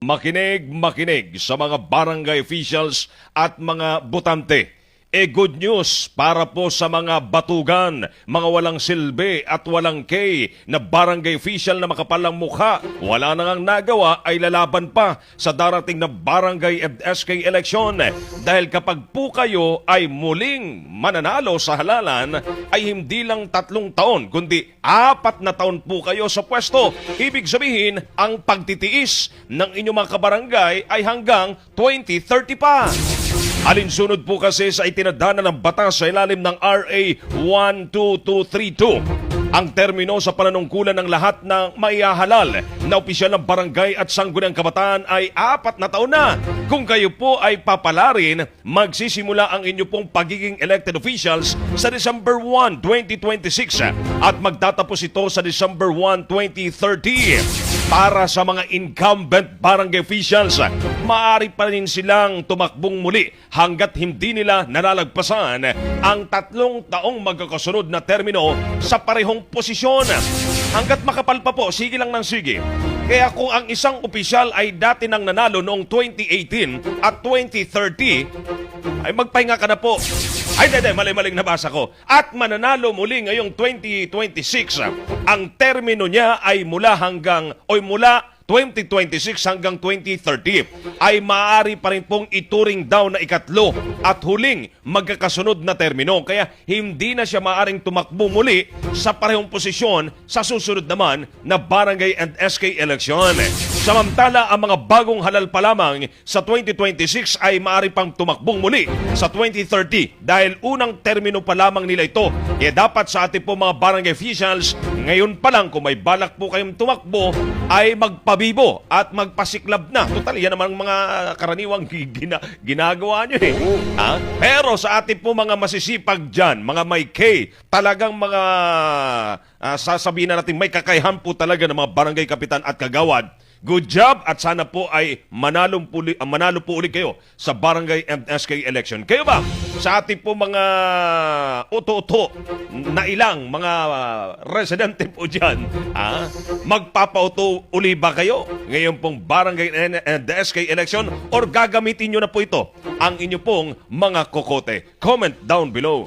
Makinig sa mga barangay officials at mga botante. Good news para po sa mga batugan, mga walang silbi at walang K na barangay official na makapalang mukha. Wala na ngang nagawa ay lalaban pa sa darating na barangay and SK election. Dahil kapag po kayo ay muling mananalo sa halalan, ay hindi lang 3 taon, kundi 4 na taon po kayo sa pwesto. Ibig sabihin, ang pagtitiis ng inyong mga kabarangay ay hanggang 2030 pa. Alinsunod po kasi sa itinadhana ng batas sa ilalim ng RA 12232. Ang termino sa pananungkulan ng lahat ng maihahalal na opisyal ng barangay at sangguniang kabataan ay 4 na taon na. Kung kayo po ay papalarin, magsisimula ang inyo pong pagiging elected officials sa December 1, 2026 at magtatapos ito sa December 1, 2030. Para sa mga incumbent barangay officials, maaari pa rin silang tumakbong muli hanggat hindi nila nalalagpasan ang 3 taong magkakasunod na termino sa parehong posisyon. Hanggat makapal pa po, sige lang ng sige. Kaya kung ang isang opisyal ay dati nang nanalo noong 2018 at 2030, ay magpahinga ka na po. Ay, mali-maling nabasa ko. At mananalo muli ngayong 2026. Ang termino niya ay mula 2026 hanggang 2030 ay maaari pa rin pong ituring daw na ikatlo at huling magkakasunod na termino. Kaya hindi na siya maaaring tumakbo muli sa parehong posisyon sa susunod naman na barangay and SK election. Samantala, ang mga bagong halal pa lamang sa 2026 ay maaari pang tumakbong muli sa 2030 dahil unang termino pa lamang nila ito. Kaya dapat sa ating po mga barangay officials, ngayon pa lang kung may balak po kayong tumakbo ay magpabibo at magpasiklab na. Total, yan naman mga karaniwang ginagawa nyo eh. Ha? Pero sa ating po mga masisipag dyan, mga may K, talagang mga sasabihin na natin may kakayahan po talaga ng mga barangay kapitan at kagawad. Good job at sana po ay manalo po ulit kayo sa barangay and SK election. Kayo ba? Sa ating po mga uto-uto na ilang mga residente po dyan, magpapauto uli ba kayo ngayon pong barangay and SK election or gagamitin nyo na po ito ang inyo pong mga kokote? Comment down below.